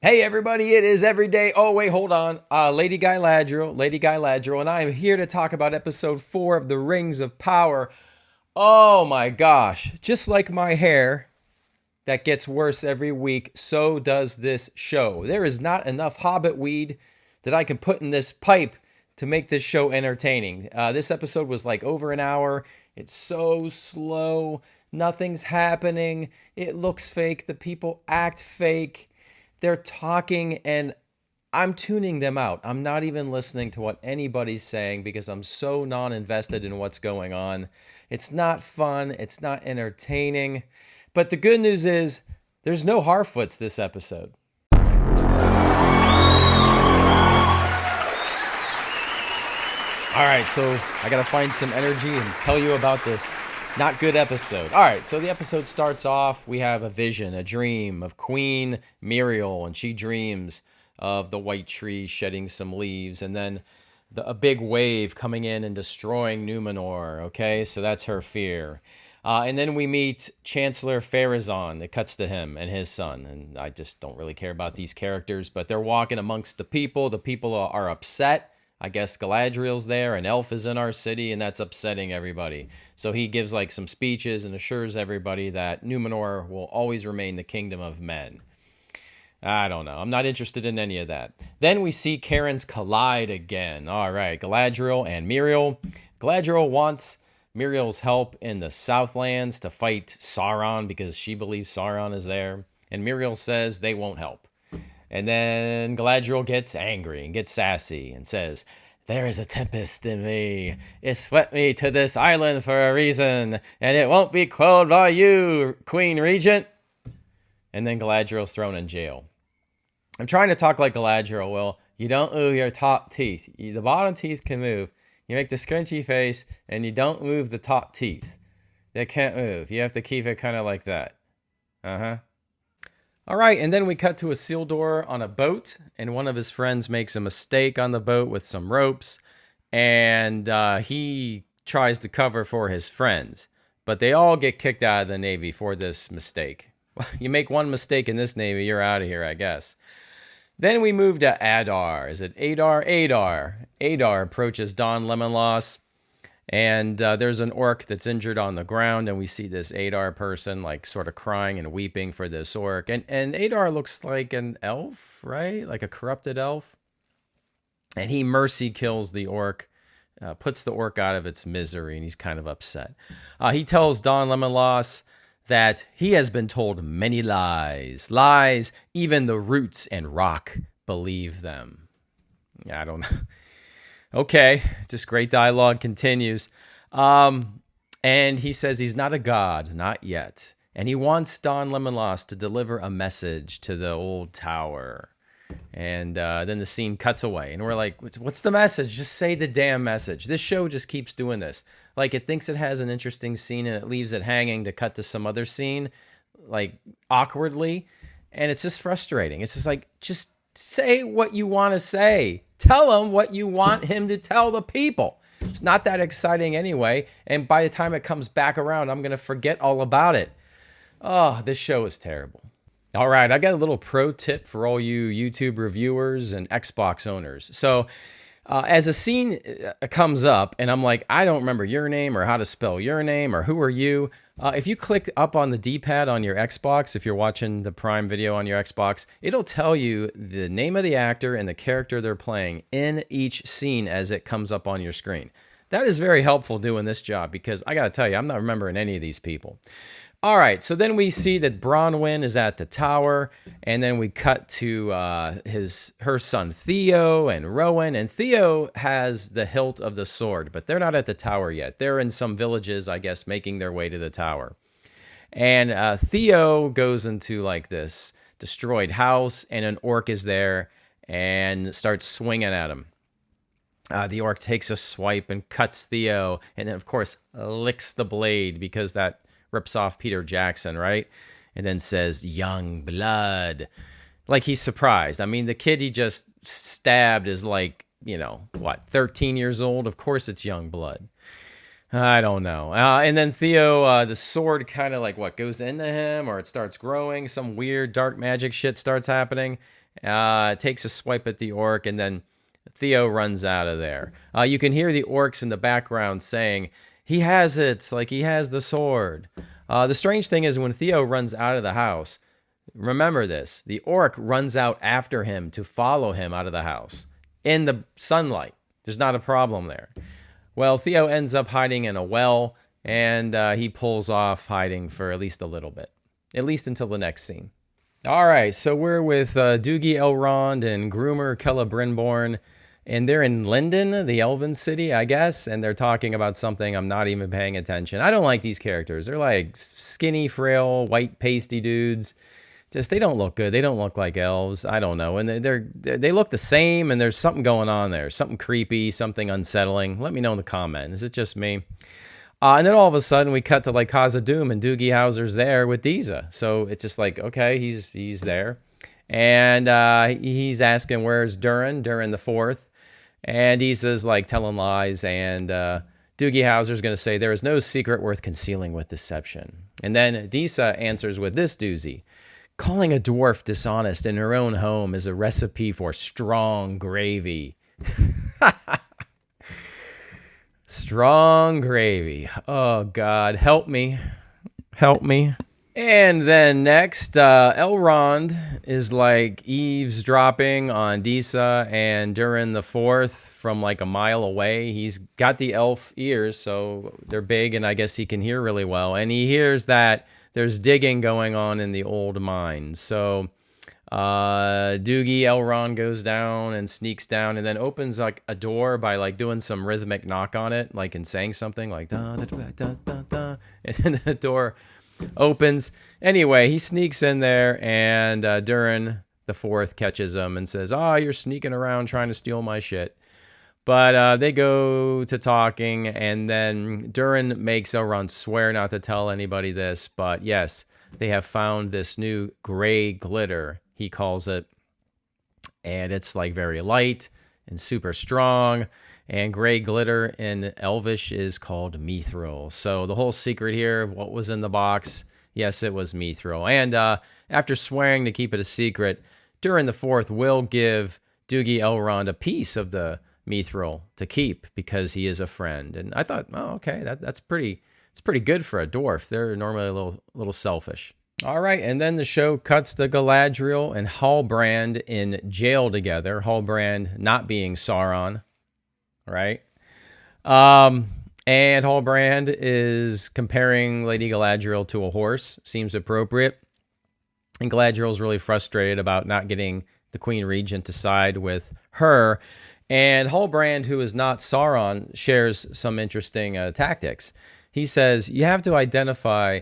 Hey everybody, it is every day. Oh wait, hold on. Lady Guy Ladriel, and I am here to talk about episode 4 of the Rings of Power. Oh my gosh, just like my hair that gets worse every week, so does this show. There is not enough hobbit weed that I can put in this pipe to make this show entertaining. This episode was like over an hour. It's so slow. Nothing's happening. It looks fake. The people act fake. They're talking and I'm tuning them out. I'm not even listening to what anybody's saying because I'm so non invested in what's going on. It's not fun. It's not entertaining. But the good news is there's no Harfoots this episode. All right, so I got to find some energy and tell you about this not good episode. All right, so the episode starts off. We have a vision, a dream of Queen Muriel, and she dreams of the white tree shedding some leaves, and then a big wave coming in and destroying Numenor. Okay, so that's her fear. And then we meet Chancellor Pharazôn. It cuts to him and his son. And I just don't really care about these characters, but they're walking amongst the people. The people are upset. I guess Galadriel's there, an elf is in our city, and that's upsetting everybody. So he gives like some speeches and assures everybody that Numenor will always remain the kingdom of men. I don't know. I'm not interested in any of that. Then we see Karens collide again. All right, Galadriel and Muriel. Galadriel wants Muriel's help in the Southlands to fight Sauron because she believes Sauron is there. And Muriel says they won't help. And then Galadriel gets angry and gets sassy and says, "There is a tempest in me. It swept me to this island for a reason, and it won't be quelled by you, Queen Regent." And then Galadriel's thrown in jail. I'm trying to talk like Galadriel will. You don't move your top teeth. The bottom teeth can move. You make the scrunchy face, and you don't move the top teeth. They can't move. You have to keep it kind of like that. Uh-huh. All right, and then we cut to Isildur on a boat, and one of his friends makes a mistake on the boat with some ropes, and he tries to cover for his friends, but they all get kicked out of the Navy for this mistake. You make one mistake in this Navy, you're out of here, I guess. Then we move to Adar. Is it Adar? Adar. Adar approaches Don Lemonloss, and there's an orc that's injured on the ground, and we see this Adar person like sort of crying and weeping for this orc. And Adar looks like an elf, right? Like a corrupted elf. And he mercy kills the orc, puts the orc out of its misery, and he's kind of upset. He tells Don Lemonloss that he has been told many lies. Lies, even the roots and rock believe them. I don't know. Okay, just great dialogue continues. And he says he's not a god, not yet. And he wants Don Lemonloss to deliver a message to the old tower. And then the scene cuts away. And we're like, what's the message? Just say the damn message. This show just keeps doing this. Like, it thinks it has an interesting scene and it leaves it hanging to cut to some other scene, like, awkwardly. And it's just frustrating. It's just like, just say what you want to say. Tell him what you want him to tell the people. It's not that exciting anyway. And by the time it comes back around, I'm going to forget all about it. Oh, this show is terrible. All right, I got a little pro tip for all you YouTube reviewers and Xbox owners. So as a scene comes up and I'm like, I don't remember your name or how to spell your name or who are you, if you click up on the D-pad on your Xbox, if you're watching the Prime Video on your Xbox, it'll tell you the name of the actor and the character they're playing in each scene as it comes up on your screen. That is very helpful doing this job because I got to tell you, I'm not remembering any of these people. All right, so then we see that Bronwyn is at the tower, and then we cut to her son Theo and Rowan, and Theo has the hilt of the sword, but they're not at the tower yet. They're in some villages, I guess, making their way to the tower. And Theo goes into like this destroyed house, and an orc is there and starts swinging at him. The orc takes a swipe and cuts Theo, and then, of course, licks the blade because that rips off Peter Jackson, right? And then says, "Young blood." Like he's surprised. I mean, the kid he just stabbed is like, 13 years old? Of course it's young blood. I don't know. And then Theo, the sword kind of like goes into him or it starts growing. Some weird dark magic shit starts happening. takes a swipe at the orc, and then Theo runs out of there. You can hear the orcs in the background saying, "He has it, like he has the sword." The strange thing is when Theo runs out of the house, remember this, the orc runs out after him to follow him out of the house in the sunlight. There's not a problem there. Well, Theo ends up hiding in a well, and he pulls off hiding for at least a little bit, at least until the next scene. All right, so we're with Doogie Elrond and Groomer Celebrimborn, and they're in Linden, the elven city, I guess, and they're talking about something. I'm not even paying attention. I don't like these characters. They're like skinny, frail, white, pasty dudes. Just, they don't look good. They don't look like elves. I don't know. And they look the same, and there's something going on there. Something creepy, something unsettling. Let me know in the comment. Is it just me? And then all of a sudden we cut to like Khazad-dûm, and Doogie Howser's there with Disa. So it's just like, okay, he's there. And he's asking, where's Durin the Fourth? And Disa's like telling lies. And Doogie Howser's going to say, there is no secret worth concealing with deception. And then Disa answers with this doozy. Calling a dwarf dishonest in her own home is a recipe for strong gravy. Strong gravy. Oh, God. Help me. Help me. And then next, Elrond is like eavesdropping on Disa and Durin the Fourth from like a mile away. He's got the elf ears, so they're big, and I guess he can hear really well. And he hears that there's digging going on in the old mine. So Doogie Elrond goes down and sneaks down and then opens like a door by like doing some rhythmic knock on it, like and saying something like da da da da da da, and then the door opens. Anyway, he sneaks in there, and Durin the Fourth catches him and says, "Oh, you're sneaking around trying to steal my shit." But they go to talking, and then Durin makes Elrond swear not to tell anybody this. But yes, they have found this new gray glitter, he calls it. And it's like very light and super strong. And gray glitter in Elvish is called mithril. So the whole secret here of what was in the box, yes, it was mithril. And after swearing to keep it a secret, Durin the Fourth will give Doogie Elrond a piece of the mithril to keep because he is a friend. And I thought, oh, okay, that's pretty. It's pretty good for a dwarf. They're normally a little selfish. All right, and then the show cuts to Galadriel and Halbrand in jail together. Halbrand not being Sauron, right? And Halbrand is comparing Lady Galadriel to a horse. Seems appropriate. And Galadriel's really frustrated about not getting the Queen Regent to side with her. And Halbrand, who is not Sauron, shares some interesting tactics. He says, you have to identify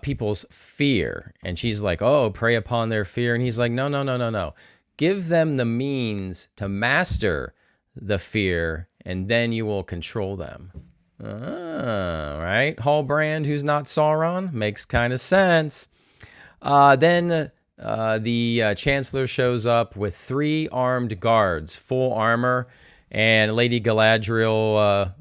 people's fear. And she's like, oh, prey upon their fear. And he's like, no. Give them the means to master the fear, and then you will control them. Right? Halbrand, who's not Sauron, makes kind of sense. Then the Chancellor shows up with 3 armed guards, full armor, and Lady Galadriel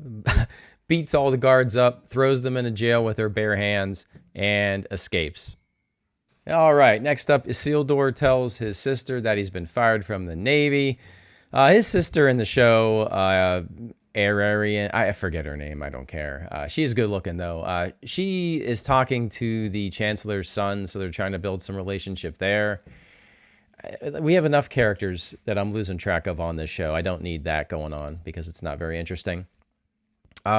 beats all the guards up, throws them into jail with her bare hands, and escapes. All right, next up, Isildur tells his sister that he's been fired from the Navy. His sister in the show, Ararian, I forget her name, I don't care. She's good looking, though. She is talking to the Chancellor's son, so they're trying to build some relationship there. We have enough characters that I'm losing track of on this show. I don't need that going on because it's not very interesting.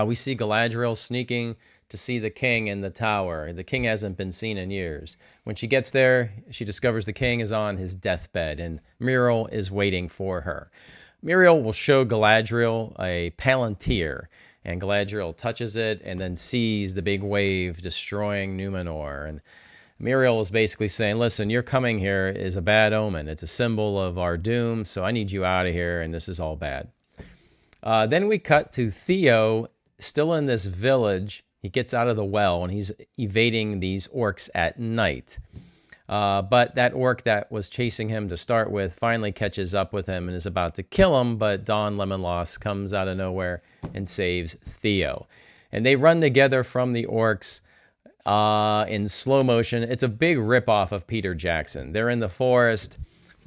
We see Galadriel sneaking to see the king in the tower. The king hasn't been seen in years. When she gets there, she discovers the king is on his deathbed, and Muriel is waiting for her. Muriel will show Galadriel a palantir, and Galadriel touches it and then sees the big wave destroying Numenor. And Muriel is basically saying, listen, your coming here is a bad omen. It's a symbol of our doom, so I need you out of here, and this is all bad. Then we cut to Theo, still in this village. He gets out of the well, and he's evading these orcs at night. But that orc that was chasing him to start with finally catches up with him and is about to kill him, but Don Lemonloss comes out of nowhere and saves Theo. And they run together from the orcs in slow motion. It's a big ripoff of Peter Jackson. They're in the forest,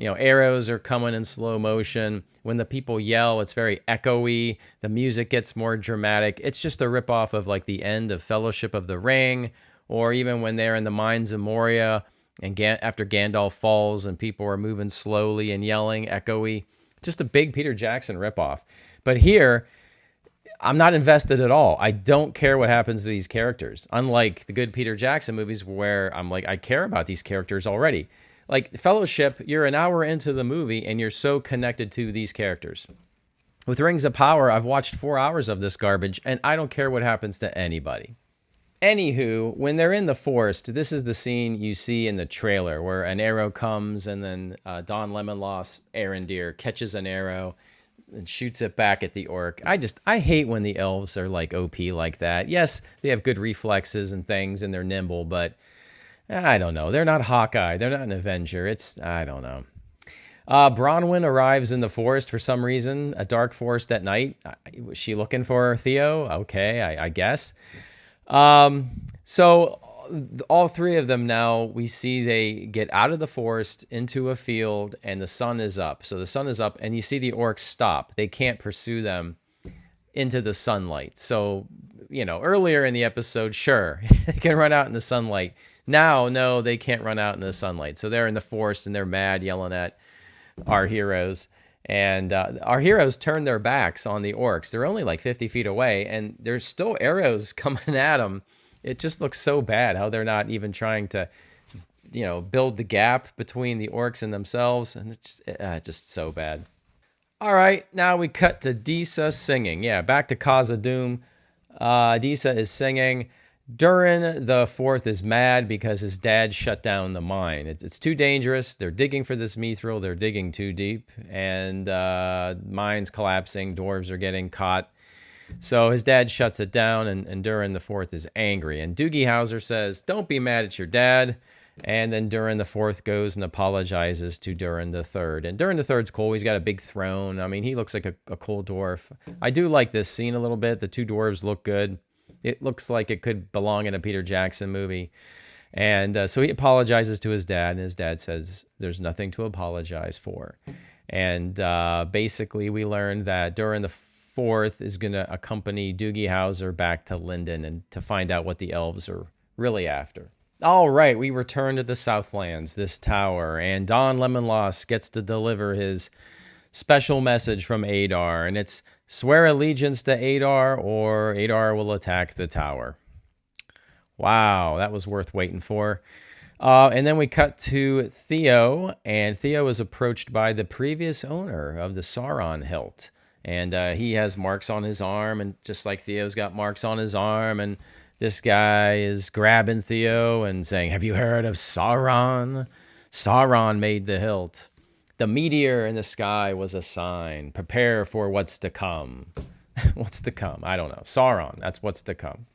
Arrows are coming in slow motion. When the people yell, it's very echoey. The music gets more dramatic. It's just a ripoff of like the end of Fellowship of the Ring, or even when they're in the Mines of Moria and after Gandalf falls and people are moving slowly and yelling, echoey. Just a big Peter Jackson ripoff. But here, I'm not invested at all. I don't care what happens to these characters. Unlike the good Peter Jackson movies where I'm like, I care about these characters already. Like Fellowship, you're an hour into the movie and you're so connected to these characters. With Rings of Power, I've watched 4 hours of this garbage and I don't care what happens to anybody. Anywho, when they're in the forest, this is the scene you see in the trailer where an arrow comes and then Don Lemonloss, Arondir, catches an arrow and shoots it back at the orc. I hate when the elves are like OP like that. Yes, they have good reflexes and things and they're nimble, but I don't know. They're not Hawkeye. They're not an Avenger. I don't know. Bronwyn arrives in the forest for some reason, a dark forest at night. Was she looking for Theo? Okay, I guess. So all 3 of them now, we see they get out of the forest into a field and the sun is up. So the sun is up and you see the orcs stop. They can't pursue them into the sunlight. So, earlier in the episode, sure, they can run out in the sunlight. Now, no, they can't run out in the sunlight. So they're in the forest and they're mad, yelling at our heroes. And our heroes turn their backs on the orcs. They're only like 50 feet away, and there's still arrows coming at them. It just looks so bad how they're not even trying to, build the gap between the orcs and themselves. And it's just so bad. All right, now we cut to Disa singing. Yeah, back to Khazad-dûm. Disa is singing. Durin the Fourth is mad because his dad shut down the mine. It's too dangerous. They're digging for this mithril. They're digging too deep. And mine's collapsing. Dwarves are getting caught. So his dad shuts it down, and Durin the Fourth is angry. And Doogie Howser says, don't be mad at your dad. And then Durin the Fourth goes and apologizes to Durin the Third. And Durin the Third's cool. He's got a big throne. I mean, he looks like a cool dwarf. I do like this scene a little bit. The 2 dwarves look good. It looks like it could belong in a Peter Jackson movie. And so he apologizes to his dad, and his dad says, there's nothing to apologize for. And basically, we learned that Durin the Fourth is going to accompany Doogie Howser back to Lindon and to find out what the elves are really after. All right, we return to the Southlands, this tower, and Don Lemonloss gets to deliver his special message from Adar, and it's swear allegiance to Adar or Adar will attack the tower. Wow, that was worth waiting for. And then we cut to Theo, and Theo is approached by the previous owner of the Sauron hilt. And he has marks on his arm, and just like Theo's got marks on his arm, and this guy is grabbing Theo and saying, have you heard of Sauron? Sauron made the hilt. The meteor in the sky was a sign. Prepare for what's to come. What's to come? I don't know. Sauron, that's what's to come.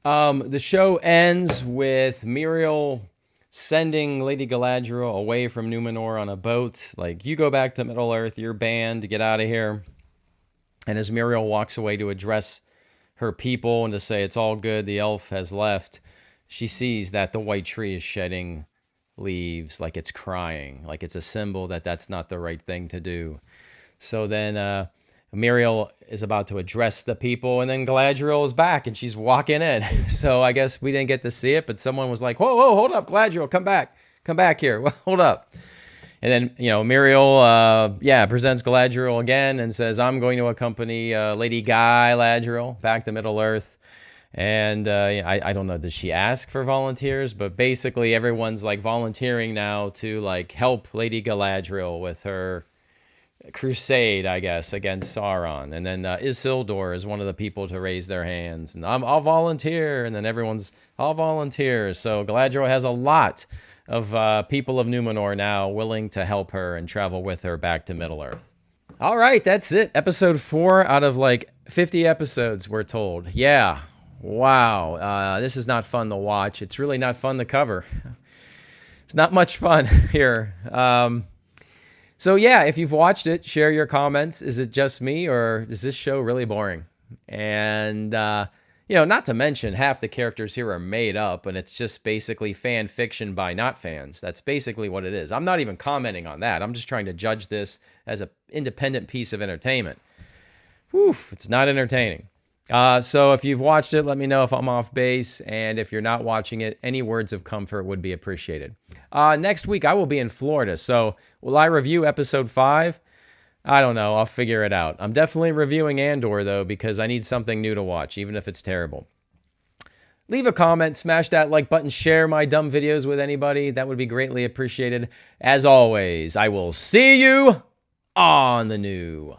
The show ends with Muriel sending Lady Galadriel away from Numenor on a boat. Like, you go back to Middle-earth, you're banned to get out of here. And as Muriel walks away to address her people and to say it's all good, the elf has left, she sees that the white tree is shedding leaves, like it's crying, like it's a symbol that that's not the right thing to do. So then Muriel is about to address the people, and then Galadriel is back and she's walking in. So I guess we didn't get to see it, but someone was like, whoa, hold up, Galadriel, come back here. Well, hold up. And then, Muriel, presents Galadriel again and says, I'm going to accompany Lady Galadriel back to Middle-earth. And I don't know, does she ask for volunteers? But basically everyone's like volunteering now to like help Lady Galadriel with her crusade, I guess, against Sauron. And then Isildur is one of the people to raise their hands. And I'll volunteer. And then everyone's, I'll volunteer. So Galadriel has a lot of people of Numenor now willing to help her and travel with her back to Middle-earth. All right, that's it. Episode 4 out of like 50 episodes, we're told. Yeah. Wow, this is not fun to watch. It's really not fun to cover. It's not much fun here. So yeah, if you've watched it, share your comments. Is it just me, or is this show really boring? And Not to mention half the characters here are made up and it's just basically fan fiction by not fans. That's basically what it is. I'm not even commenting on that. I'm just trying to judge this as an independent piece of entertainment. Whew, it's not entertaining. So if you've watched it, let me know if I'm off base. And if you're not watching it, any words of comfort would be appreciated. Next week, I will be in Florida. So will I review episode 5? I don't know. I'll figure it out. I'm definitely reviewing Andor, though, because I need something new to watch, even if it's terrible. Leave a comment, smash that like button, share my dumb videos with anybody. That would be greatly appreciated. As always, I will see you on the new.